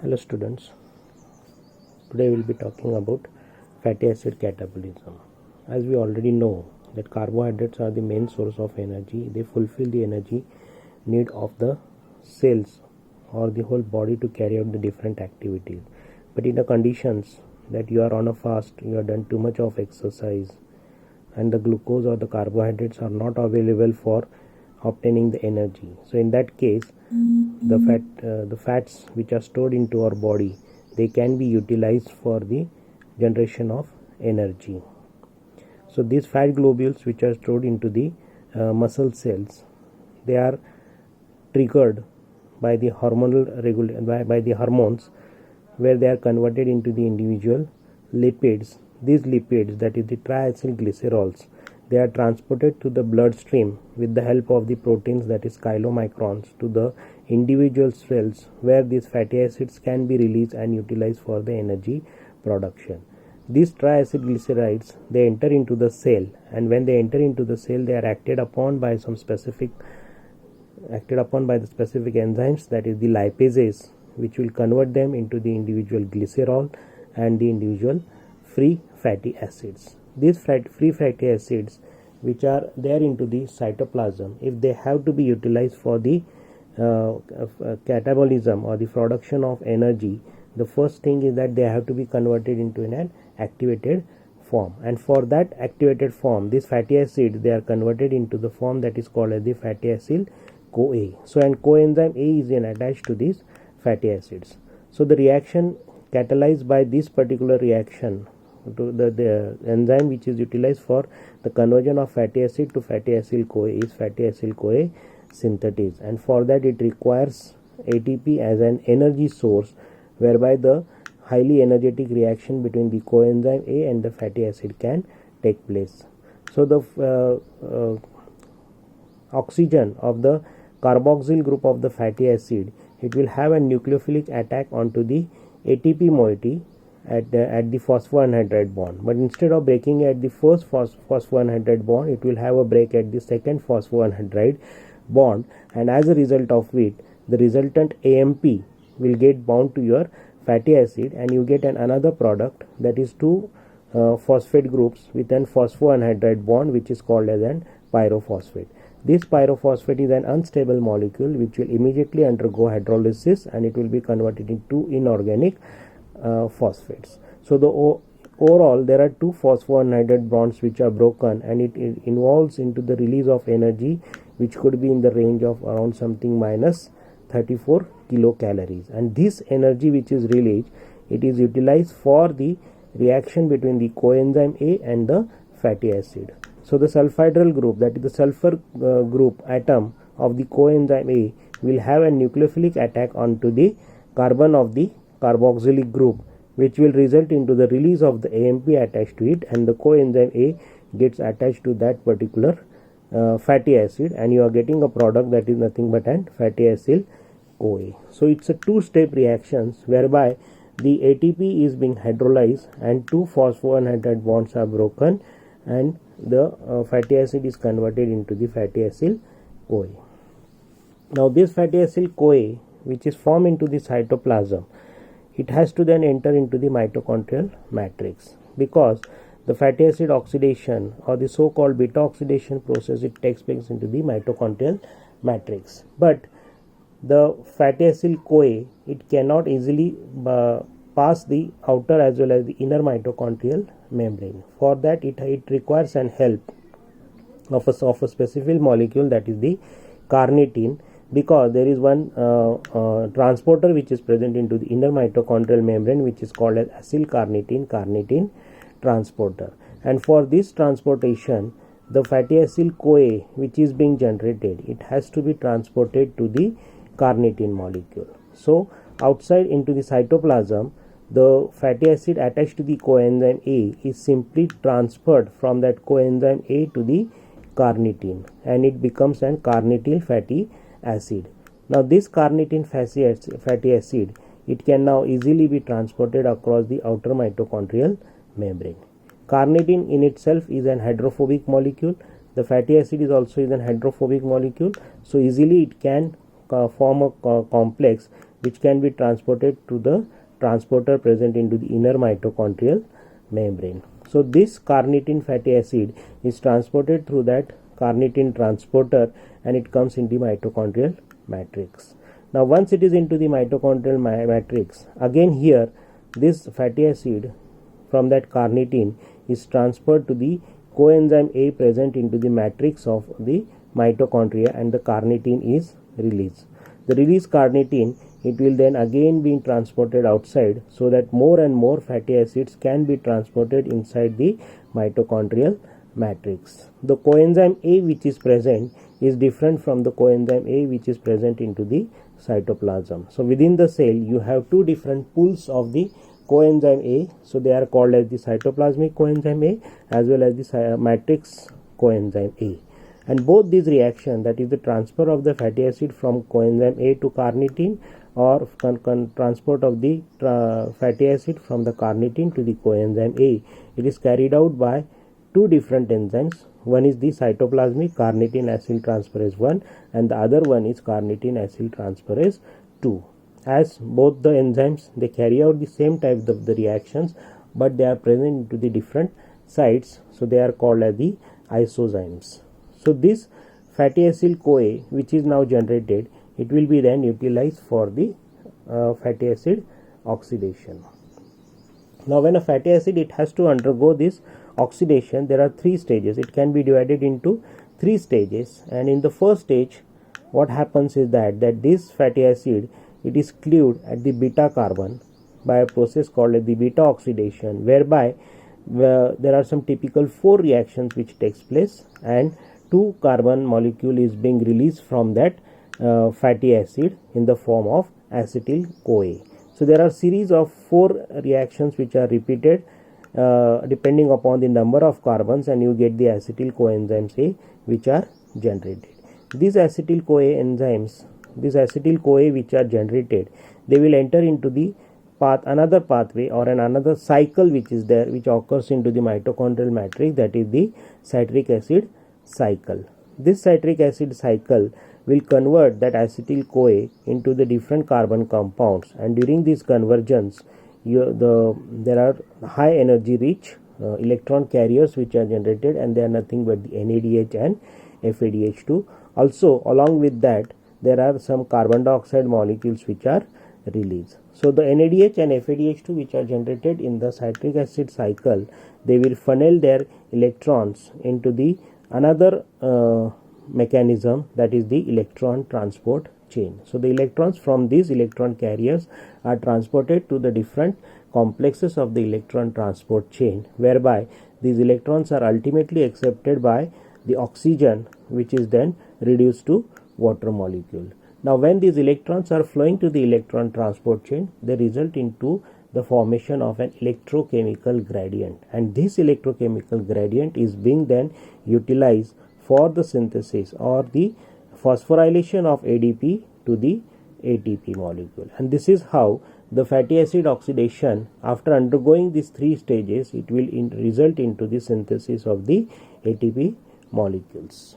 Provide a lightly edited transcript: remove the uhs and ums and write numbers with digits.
Hello students, today we will be talking about fatty acid catabolism. As we already know that carbohydrates are the main source of energy. They fulfill the energy need of the cells or the whole body to carry out the different activities. But in the conditions that you are on a fast, you have done too much of exercise and the glucose or the carbohydrates are not available for obtaining the energy. So in that case, the fats which are stored into our body, they can be utilized for the generation of energy. So these fat globules which are stored into the muscle cells, they are triggered by the by the hormones, where they are converted into the individual lipids. These lipids, that is the triacylglycerols, they are transported to the bloodstream with the help of the proteins, that is chylomicrons, to the individual cells, where these fatty acids can be released and utilized for the energy production. These triacylglycerides, they enter into the cell, and when they enter into the cell, they are acted upon by the specific enzymes, that is the lipases, which will convert them into the individual glycerol and the individual free fatty acids. These free fatty acids which are there into the cytoplasm, if they have to be utilized for the catabolism or the production of energy, the first thing is that they have to be converted into an activated form, and for that activated form, these fatty acids, they are converted into the form that is called as the fatty acid CoA. So and coenzyme A is attached to these fatty acids. So the reaction catalyzed by this particular reaction to the enzyme which is utilized for the conversion of fatty acid to fatty acyl CoA is fatty acyl CoA synthetase, and for that it requires ATP as an energy source, whereby the highly energetic reaction between the coenzyme A and the fatty acid can take place. So the oxygen of the carboxyl group of the fatty acid, it will have a nucleophilic attack onto the ATP moiety at the phosphoanhydride bond, but instead of breaking at the first phosphoanhydride bond, it will have a break at the second phosphoanhydride bond, and as a result of it, the resultant AMP will get bound to your fatty acid, and you get another product, that is two phosphate groups with an phosphoanhydride bond, which is called as an pyrophosphate. This pyrophosphate is an unstable molecule which will immediately undergo hydrolysis, and it will be converted into inorganic phosphates. So the overall there are two phosphoanhydride bonds which are broken, and it involves into the release of energy which could be in the range of around something minus 34 kilocalories, and this energy which is released, it is utilized for the reaction between the coenzyme A and the fatty acid. So the sulfhydryl group, that is the sulfur group atom of the coenzyme A, will have a nucleophilic attack onto the carbon of the carboxylic group, which will result into the release of the AMP attached to it, and the coenzyme A gets attached to that particular fatty acid, and you are getting a product that is nothing but an fatty acyl CoA. So it's a two-step reactions whereby the ATP is being hydrolyzed and two phosphoanhydride bonds are broken, and the fatty acid is converted into the fatty acyl CoA. Now this fatty acyl CoA, which is formed into the cytoplasm, it has to then enter into the mitochondrial matrix, because the fatty acid oxidation or the so-called beta oxidation process, it takes place into the mitochondrial matrix. But the fatty acyl CoA, it cannot easily pass the outer as well as the inner mitochondrial membrane. For that it requires an help of a specific molecule, that is the carnitine, because there is one transporter which is present into the inner mitochondrial membrane, which is called as acylcarnitine transporter, and for this transportation, the fatty acyl CoA which is being generated, it has to be transported to the carnitine molecule. So outside into the cytoplasm, the fatty acid attached to the coenzyme A is simply transferred from that coenzyme A to the carnitine, and it becomes an carnityl fatty acid. Now this carnitine fatty acid, it can now easily be transported across the outer mitochondrial membrane. Carnitine in itself is an hydrophobic molecule. The fatty acid is also an hydrophobic molecule, so easily it can form a complex which can be transported to the transporter present into the inner mitochondrial membrane. So this carnitine fatty acid is transported through that carnitine transporter, and it comes in the mitochondrial matrix. Now once it is into the mitochondrial matrix, again here this fatty acid from that carnitine is transferred to the coenzyme A present into the matrix of the mitochondria, and the carnitine is released. The released carnitine, it will then again be transported outside, so that more and more fatty acids can be transported inside the mitochondrial matrix. The coenzyme A which is present is different from the coenzyme A which is present into the cytoplasm. So within the cell you have two different pools of the coenzyme A, so they are called as the cytoplasmic coenzyme A as well as the matrix coenzyme A. And both these reactions, that is the transfer of the fatty acid from coenzyme A to carnitine, or transport of the fatty acid from the carnitine to the coenzyme A, it is carried out by two different enzymes. One is the cytoplasmic carnitine acyltransferase 1, and the other one is carnitine acyltransferase 2. As both the enzymes, they carry out the same types of the reactions, but they are present to the different sites, so they are called as the isozymes. So this fatty acyl CoA which is now generated, it will be then utilized for the fatty acid oxidation. Now when a fatty acid, it has to undergo this oxidation, there are three stages. It can be divided into three stages, and in the first stage what happens is that this fatty acid, it is cleaved at the beta carbon by a process called the beta oxidation, whereby there are some typical four reactions which takes place, and 2 carbon molecule is being released from that fatty acid in the form of acetyl CoA. So there are series of 4 reactions which are repeated depending upon the number of carbons, and you get the acetyl coenzymes A which are generated. These acetyl CoA enzymes, these acetyl CoA which are generated, they will enter into the another pathway or another cycle which is there, which occurs into the mitochondrial matrix, that is the citric acid cycle. This citric acid cycle will convert that acetyl CoA into the different carbon compounds, and during this convergence there are high energy rich electron carriers which are generated, and they are nothing but the NADH and FADH2. Also along with that there are some carbon dioxide molecules which are released. So the NADH and FADH2 which are generated in the citric acid cycle, they will funnel their electrons into the another mechanism, that is the electron transport chain. So the electrons from these electron carriers are transported to the different complexes of the electron transport chain, whereby these electrons are ultimately accepted by the oxygen, which is then reduced to water molecule. Now when these electrons are flowing to the electron transport chain, they result into the formation of an electrochemical gradient, and this electrochemical gradient is being then utilized for the synthesis or the phosphorylation of ADP to the ATP molecule. And this is how the fatty acid oxidation, after undergoing these three stages, it will result into the synthesis of the ATP molecules.